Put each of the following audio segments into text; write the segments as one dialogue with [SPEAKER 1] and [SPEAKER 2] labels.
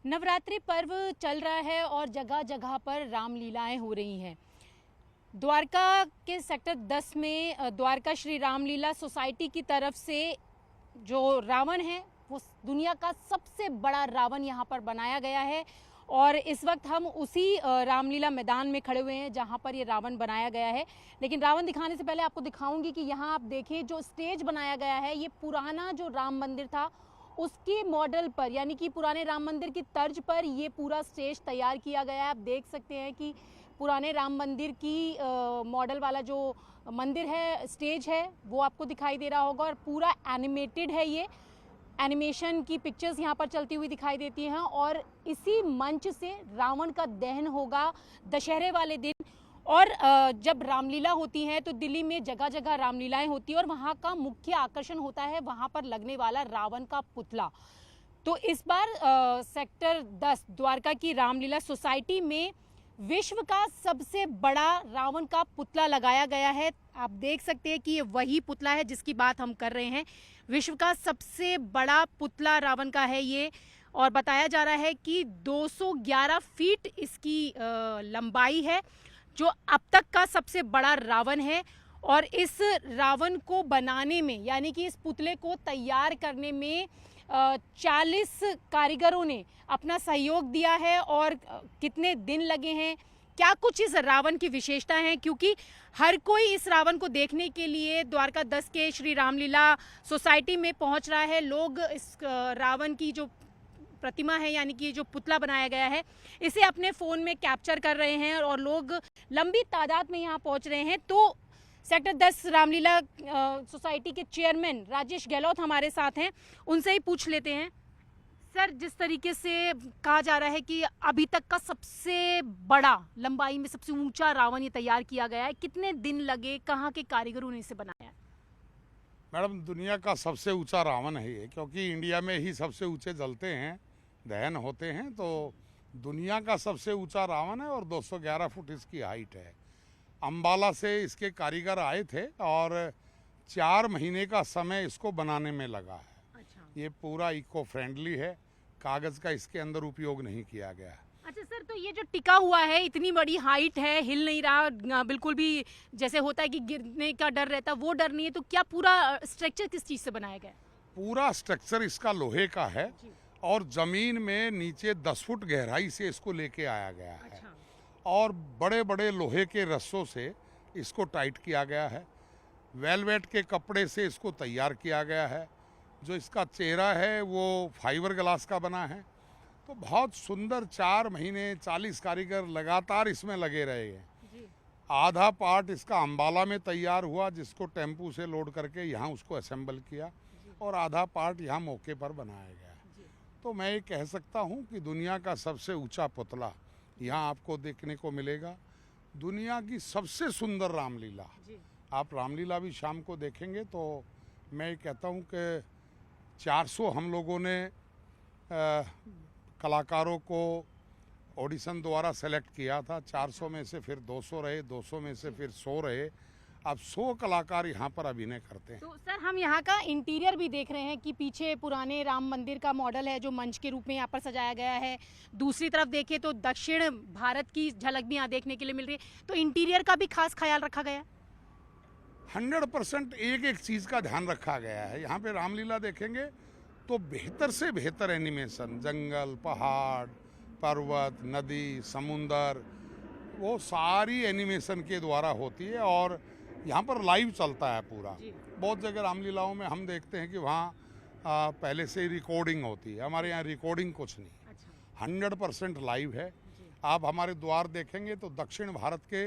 [SPEAKER 1] नवरात्रि पर्व चल रहा है और जगह जगह पर रामलीलाएं हो रही हैं। द्वारका के सेक्टर 10 में द्वारका श्री रामलीला सोसाइटी की तरफ से जो रावण है वो दुनिया का सबसे बड़ा रावण यहाँ पर बनाया गया है। और इस वक्त हम उसी रामलीला मैदान में खड़े हुए हैं जहाँ पर ये रावण बनाया गया है। लेकिन रावण दिखाने से पहले आपको दिखाऊंगी कि यहाँ आप देखें जो स्टेज बनाया गया है ये पुराना जो राम मंदिर था उसके मॉडल पर, यानी कि पुराने राम मंदिर की तर्ज पर ये पूरा स्टेज तैयार किया गया है। आप देख सकते हैं कि पुराने राम मंदिर की मॉडल वाला जो मंदिर है, स्टेज है, वो आपको दिखाई दे रहा होगा और पूरा एनिमेटेड है। ये एनिमेशन की पिक्चर्स यहाँ पर चलती हुई दिखाई देती हैं और इसी मंच से रावण का दहन होगा दशहरे वाले दिन। और जब रामलीला होती है तो दिल्ली में जगह जगह रामलीलाएं होती है और वहाँ का मुख्य आकर्षण होता है वहाँ पर लगने वाला रावण का पुतला। तो इस बार सेक्टर 10 द्वारका की रामलीला सोसाइटी में विश्व का सबसे बड़ा रावण का पुतला लगाया गया है। आप देख सकते हैं कि ये वही पुतला है जिसकी बात हम कर रहे हैं। विश्व का सबसे बड़ा पुतला रावण का है ये, और बताया जा रहा है कि 211 फीट इसकी लंबाई है, जो अब तक का सबसे बड़ा रावण है। और इस रावण को बनाने में, यानी कि इस पुतले को तैयार करने में 40 कारीगरों ने अपना सहयोग दिया है। और कितने दिन लगे हैं, क्या कुछ इस रावण की विशेषता है, क्योंकि हर कोई इस रावण को देखने के लिए द्वारका 10 के श्री रामलीला सोसाइटी में पहुंच रहा है। लोग इस रावण की जो प्रतिमा है, यानी कि जो पुतला बनाया गया है, इसे अपने फ़ोन में कैप्चर कर रहे हैं और लोग लंबी तादाद में यहाँ पहुँच रहे हैं। तो सेक्टर 10 रामलीला सोसाइटी के चेयरमैन राजेश गहलोत हमारे साथ हैं, उनसे ही पूछ लेते हैं। सर, जिस तरीके से कहा जा रहा है कि अभी तक का सबसे बड़ा, लंबाई में सबसे ऊंचा रावण ये तैयार किया गया है, कितने दिन लगे, कहाँ के कारीगरों ने इसे बनाया है?
[SPEAKER 2] मैडम, दुनिया का सबसे ऊंचा रावण है ये, क्योंकि इंडिया में ही सबसे ऊंचे जलते हैं, दहन होते हैं, तो दुनिया का सबसे ऊंचा रावण है और 211 फुट इसकी हाइट है। अंबाला से इसके कारीगर आए थे और 4 महीने का समय इसको बनाने में लगा है।
[SPEAKER 1] अच्छा।
[SPEAKER 2] ये पूरा इको फ्रेंडली है, कागज़ का इसके अंदर उपयोग नहीं किया गया है।
[SPEAKER 1] अच्छा सर, तो ये जो टिका हुआ है, इतनी बड़ी हाइट है, हिल नहीं रहा बिल्कुल भी, जैसे होता है कि गिरने का डर रहता है वो डर नहीं है, तो क्या पूरा स्ट्रक्चर किस चीज़ से बनाया गया है?
[SPEAKER 2] पूरा स्ट्रक्चर इसका लोहे का है और ज़मीन में नीचे 10 फुट गहराई से इसको लेके आया गया है।
[SPEAKER 1] अच्छा।
[SPEAKER 2] और बड़े बड़े लोहे के रस्सों से इसको टाइट किया गया है। वेलवेट के कपड़े से इसको तैयार किया गया है। जो इसका चेहरा है वो फाइबर ग्लास का बना है। तो बहुत सुंदर, 4 महीने 40 कारीगर लगातार इसमें लगे रहे हैं।
[SPEAKER 1] जी।
[SPEAKER 2] आधा पार्ट इसका अंबाला में तैयार हुआ, जिसको टेम्पू से लोड करके यहाँ उसको असेंबल किया, और आधा पार्ट यहाँ मौके पर बनाया गया। तो मैं ये कह सकता हूँ कि दुनिया का सबसे ऊंचा पुतला यहाँ आपको देखने को मिलेगा। दुनिया की सबसे सुंदर रामलीला, आप रामलीला भी शाम को देखेंगे तो मैं ये कहता हूँ कि 400 हम लोगों ने कलाकारों को ऑडिशन द्वारा सेलेक्ट किया था। 400 में से फिर 200 रहे, 200 में से फिर 100 रहे। अब 100 कलाकार यहाँ पर अभिनय करते हैं।
[SPEAKER 1] तो सर, हम यहाँ का इंटीरियर भी देख रहे हैं कि पीछे पुराने राम मंदिर का मॉडल है जो मंच के रूप में यहाँ पर सजाया गया है। दूसरी तरफ देखें तो दक्षिण भारत की झलक भी यहाँ देखने के लिए मिल रही है। तो इंटीरियर का भी खास ख्याल रखा गया है?
[SPEAKER 2] 100% एक एक चीज़ का ध्यान रखा गया है। यहाँ पे रामलीला देखेंगे तो बेहतर से बेहतर एनिमेशन, जंगल, पहाड़, पर्वत, नदी, समुंदर, वो सारी एनिमेशन के द्वारा होती है और यहाँ पर लाइव चलता है पूरा। बहुत जगह रामलीलाओं में हम देखते हैं कि वहाँ पहले से ही रिकॉर्डिंग होती है, हमारे यहाँ रिकॉर्डिंग कुछ नहीं। अच्छा। 100% लाइव है। आप हमारे द्वार देखेंगे तो दक्षिण भारत के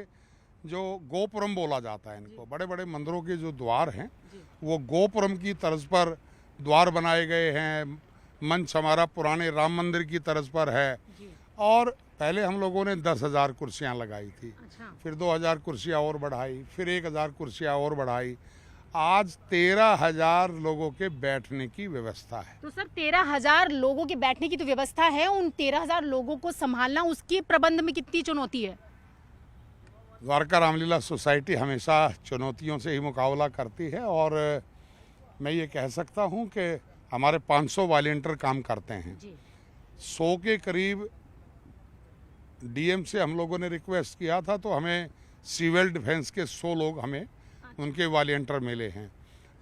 [SPEAKER 2] जो गोपुरम बोला जाता है इनको, बड़े बड़े मंदिरों के जो द्वार हैं वो गोपुरम की तर्ज पर द्वार बनाए गए हैं। मंच हमारा पुराने राम मंदिर की तर्ज पर है। और पहले हम लोगों ने 10,000 कुर्सियाँ लगाई थी। अच्छा। फिर 2,000 कुर्सियाँ और बढ़ाई, फिर 1,000 कुर्सियाँ और बढ़ाई। आज 13,000 लोगों के बैठने की व्यवस्था है।
[SPEAKER 1] तो सर, 13,000 लोगों के बैठने की तो व्यवस्था है, उन 13,000 लोगों को संभालना, उसके प्रबंध में कितनी चुनौती है?
[SPEAKER 2] द्वारका रामलीला सोसाइटी हमेशा चुनौतियों से ही मुकाबला करती है और मैं ये कह सकता हूँ कि हमारे 500 वॉलंटियर काम करते हैं। 100 के करीब डीएम से हम लोगों ने रिक्वेस्ट किया था, तो हमें सिविल डिफेंस के 100 लोग हमें उनके वॉलंटियर मिले हैं।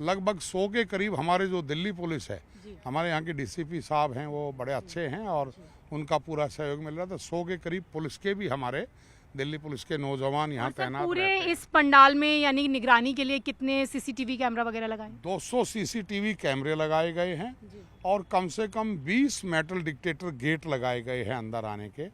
[SPEAKER 2] लगभग 100 के करीब हमारे जो दिल्ली पुलिस है, हमारे यहाँ के डीसीपी साहब हैं, वो बड़े अच्छे हैं और उनका पूरा सहयोग मिल रहा था। 100 के करीब पुलिस के भी हमारे दिल्ली पुलिस के नौजवान यहाँ तैनात
[SPEAKER 1] पूरे
[SPEAKER 2] रहते हैं।
[SPEAKER 1] इस पंडाल में यानी निगरानी के लिए कितने सीसीटीवी कैमरा वगैरह लगाए?
[SPEAKER 2] 200 सीसीटीवी कैमरे लगाए गए हैं और कम से कम 20 मेटल डिटेक्टर गेट लगाए गए हैं अंदर आने के,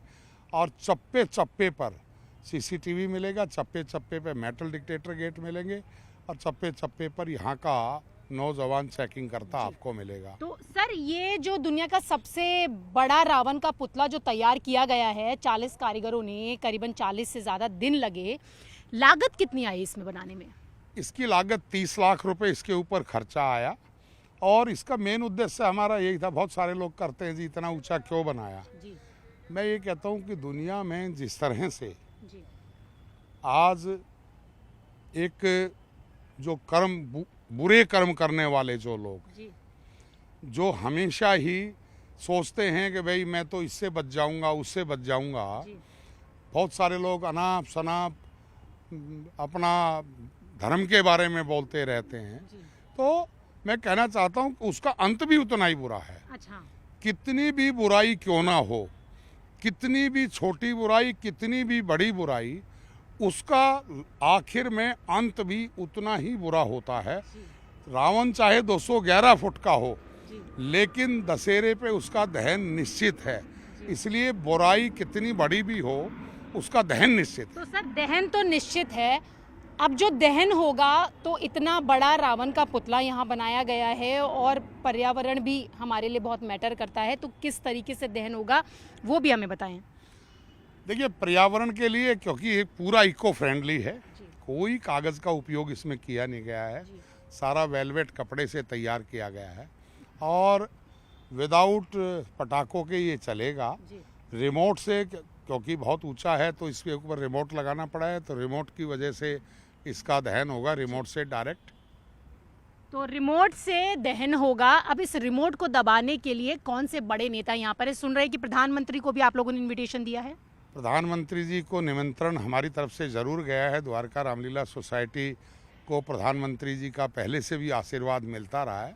[SPEAKER 2] और चप्पे चप्पे पर सीसीटीवी मिलेगा, चप्पे चप्पे पे मेटल डिटेक्टर गेट मिलेंगे और चप्पे चप्पे पर यहाँ का नौजवान चेकिंग करता आपको मिलेगा।
[SPEAKER 1] तो सर, ये जो दुनिया का सबसे बड़ा रावण का पुतला जो तैयार किया गया है, 40 कारीगरों ने करीबन 40 से ज़्यादा दिन लगे, लागत कितनी आई इसमें बनाने में?
[SPEAKER 2] इसकी लागत 30 लाख रुपए इसके ऊपर खर्चा आया, और इसका मेन उद्देश्य हमारा यही था। बहुत सारे लोग करते हैं जी इतना ऊंचा क्यों बनाया।
[SPEAKER 1] जी
[SPEAKER 2] मैं ये कहता हूँ कि दुनिया में जिस तरह से
[SPEAKER 1] जी
[SPEAKER 2] आज एक जो बुरे कर्म करने वाले जो लोग,
[SPEAKER 1] जी
[SPEAKER 2] जो हमेशा ही सोचते हैं कि भाई मैं तो इससे बच जाऊंगा, उससे बच जाऊंगा,
[SPEAKER 1] जी
[SPEAKER 2] बहुत सारे लोग अनाप शनाप अपना धर्म के बारे में बोलते रहते हैं।
[SPEAKER 1] जी।
[SPEAKER 2] तो मैं कहना चाहता हूँ कि उसका अंत भी उतना ही बुरा है।
[SPEAKER 1] अच्छा।
[SPEAKER 2] कितनी भी बुराई क्यों ना हो, कितनी भी छोटी बुराई, कितनी भी बड़ी बुराई, उसका आखिर में अंत भी उतना ही बुरा होता है। रावण चाहे 211 फुट का हो, लेकिन दशहरे पे उसका दहन निश्चित है। इसलिए बुराई कितनी बड़ी भी हो, उसका दहन निश्चित है।
[SPEAKER 1] तो सर, दहन तो निश्चित है। अब जो दहन होगा तो इतना बड़ा रावण का पुतला यहाँ बनाया गया है और पर्यावरण भी हमारे लिए बहुत मैटर करता है, तो किस तरीके से दहन होगा वो भी हमें बताएं।
[SPEAKER 2] देखिए, पर्यावरण के लिए, क्योंकि ये पूरा इको फ्रेंडली है, कोई कागज़ का उपयोग इसमें किया नहीं गया है, सारा वेलवेट कपड़े से तैयार किया गया है और विदाउट पटाखों के ये चलेगा। रिमोट से, क्योंकि बहुत ऊंचा है तो इसके ऊपर रिमोट लगाना पड़ा है, तो रिमोट की वजह से इसका दहन होगा, रिमोट से डायरेक्ट।
[SPEAKER 1] तो रिमोट से दहन होगा। अब इस रिमोट को दबाने के लिए कौन से बड़े नेता यहाँ पर है? सुन रहे हैं कि प्रधानमंत्री को भी आप लोगों ने इन्विटेशन दिया है।
[SPEAKER 2] प्रधानमंत्री जी को निमंत्रण हमारी तरफ से ज़रूर गया है। द्वारका रामलीला सोसाइटी को प्रधानमंत्री जी का पहले से भी आशीर्वाद मिलता रहा है।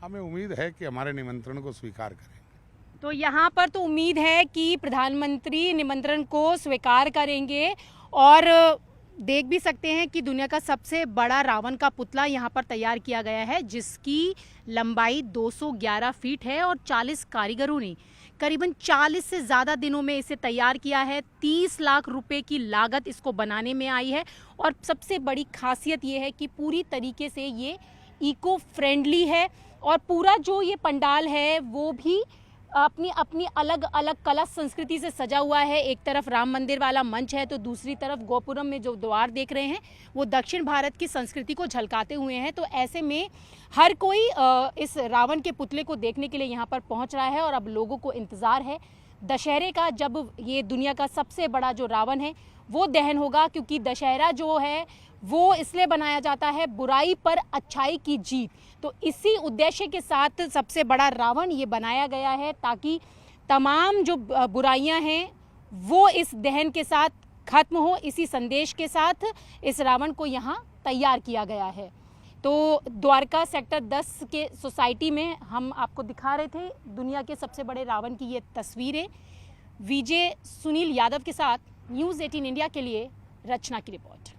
[SPEAKER 2] हमें उम्मीद है कि हमारे निमंत्रण को स्वीकार करेंगे।
[SPEAKER 1] तो यहाँ पर तो उम्मीद है कि प्रधानमंत्री निमंत्रण को स्वीकार करेंगे, और देख भी सकते हैं कि दुनिया का सबसे बड़ा रावण का पुतला यहाँ पर तैयार किया गया है, जिसकी लंबाई 211 फीट है और 40 कारीगरों ने करीबन 40 से ज़्यादा दिनों में इसे तैयार किया है। 30 लाख रुपए की लागत इसको बनाने में आई है, और सबसे बड़ी खासियत ये है कि पूरी तरीके से ये इको फ्रेंडली है, और पूरा जो ये पंडाल है वो भी अपनी अपनी अलग अलग कला संस्कृति से सजा हुआ है। एक तरफ राम मंदिर वाला मंच है, तो दूसरी तरफ गोपुरम में जो द्वार देख रहे हैं वो दक्षिण भारत की संस्कृति को झलकाते हुए हैं। तो ऐसे में हर कोई इस रावण के पुतले को देखने के लिए यहाँ पर पहुँच रहा है, और अब लोगों को इंतज़ार है दशहरे का, जब ये दुनिया का सबसे बड़ा जो रावण है वो दहन होगा। क्योंकि दशहरा जो है वो इसलिए बनाया जाता है बुराई पर अच्छाई की जीत, तो इसी उद्देश्य के साथ सबसे बड़ा रावण ये बनाया गया है, ताकि तमाम जो बुराइयां हैं वो इस दहन के साथ खत्म हो। इसी संदेश के साथ इस रावण को यहाँ तैयार किया गया है। तो द्वारका सेक्टर 10 के सोसाइटी में हम आपको दिखा रहे थे दुनिया के सबसे बड़े रावण की ये तस्वीरें। विजय सुनील यादव के साथ न्यूज़ 18 इंडिया के लिए रचना की रिपोर्ट।